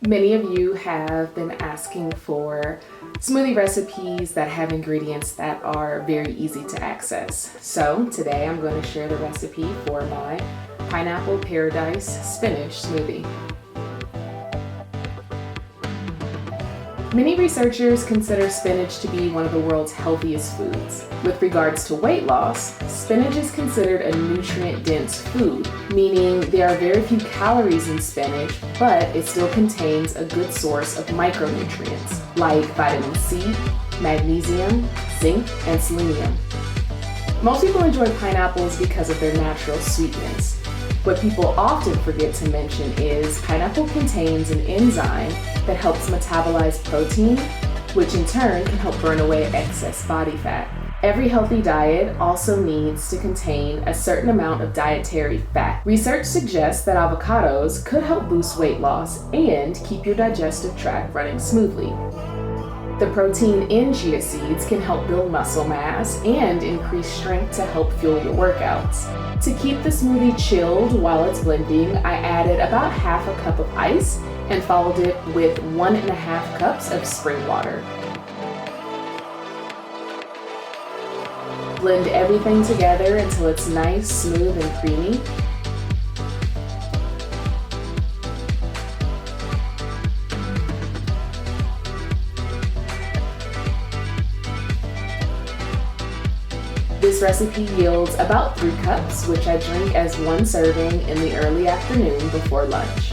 Many of you have been asking for smoothie recipes that have ingredients that are very easy to access. So today I'm going to share the recipe for my pineapple paradise spinach smoothie. Many researchers consider spinach to be one of the world's healthiest foods. With regards to weight loss, spinach is considered a nutrient-dense food, meaning there are very few calories in spinach, but it still contains a good source of micronutrients like vitamin C, magnesium, zinc, and selenium. Most people enjoy pineapples because of their natural sweetness. What people often forget to mention is pineapple contains an enzyme that helps metabolize protein, which in turn can help burn away excess body fat. Every healthy diet also needs to contain a certain amount of dietary fat. Research suggests that avocados could help boost weight loss and keep your digestive tract running smoothly. The protein in chia seeds can help build muscle mass and increase strength to help fuel your workouts. To keep the smoothie chilled while it's blending, I added about half a cup of ice and followed it with 1.5 cups of spring water. Blend everything together until it's nice, smooth, and creamy. This recipe yields about 3 cups, which I drink as one serving in the early afternoon before lunch.